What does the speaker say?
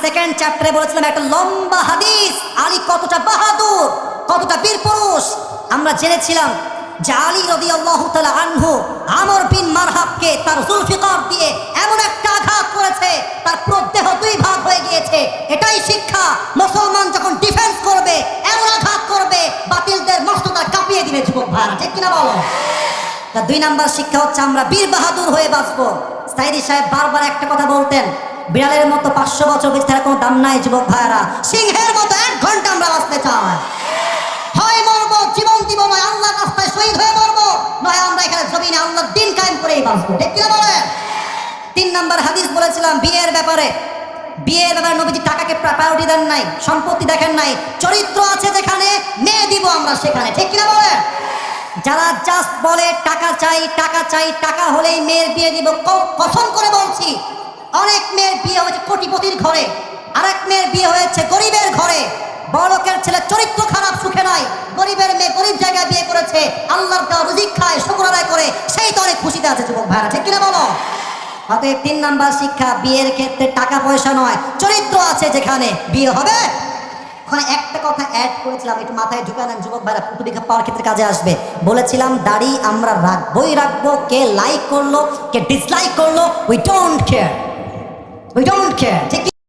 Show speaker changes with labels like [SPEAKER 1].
[SPEAKER 1] Second চ্যাপ্টারে বলেছিলাম একটা লম্বা হাদিস, আলী কতটা বাহাদুর, কতটা বীর পুরুষ। আমরা জেনেছিলাম যে আলী রাদিয়াল্লাহু তাআলা আনহু আমর বিন মারহাবকে তার জুলফিকার দিয়ে এমন একটা আঘাত করেছে তার পুরো দেহ দুই ভাগ হয়ে গিয়েছে। এটাই শিক্ষা, মুসলমান যখন ডিফেন্স করবে এমন আঘাত করবে বাতিলদের মস্তটা কাঁপিয়ে দিবে। যুবক ভাইরা ঠিক কিনা বলো? তা দুই নাম্বার শিক্ষা হচ্ছে আমরা বীর বাহাদুর হয়ে বাঁচবো। সাইদি সাহেব বারবার একটা কথা বলতেন, বিড়ালের মতো 500 বছর বেঁচে থাকার কোনো দাম নাই। যুবক ভাইরা, সিংহের মতো 1 ঘন্টা আমরা বাঁচতে চাই। হয় মরবো, জীবন দিব, নয় আল্লাহর রাস্তায় শহীদ হয়ে মরবো, নয় আমরা এখানে জমিনে আল্লাহর দিন কায়েম করেই বাঁচবো। ঠিক কিনা বলে? 3 নাম্বার হাদিস বলেছিলাম বিয়ের ব্যাপারে। বিয়ের ব্যাপারে নবীজি টাকাকে প্রায়োরিটি দেন নাই, সম্পত্তি দেখেন নাই, চরিত্র আছে যেখানে মেয়ে দিব আমরা সেখানে। ঠিক কিনা বলে? যারা জাস্ট বলে টাকা চাই টাকা চাই, টাকা হলেই মেয়ের বিয়ে দিব, কসম করে বলছি অনেক মেয়ের বিয়ে হয়েছে কোটিপতির ঘরে, আরেক মেয়ের বিয়ে হয়েছে গরিবের ঘরে। বড়লোকের ছেলে চরিত্র খারাপ, সুখে নাই, গরিবের মেয়ে গরিব জায়গায় বিয়ে করেছে, আল্লাহর দেওয়া রুজিক খায়, শুকর আদায় করে, সেই তো অনেক খুশিতে আছে। যুবক ভাইরা ঠিক কিনা বলো? অতএব 3 নাম্বার শিক্ষা, বিয়ের ক্ষেত্রে টাকা পয়সা নয়, চরিত্র আছে যেখানে বিয়ে হবে। ওখানে একটা কথা অ্যাড করেছিলাম, একটু মাথায় ঢুকে নেন যুবক ভাইরা, পৃথিবীকে পাওয়ার ক্ষেত্রে কাজে আসবে। বলেছিলাম দাড়ি আমরা রাখবোই রাখবো, কে লাইক করলো কে ডিসলাইক করলো উই ডোন্ট কেয়ার, ঠিক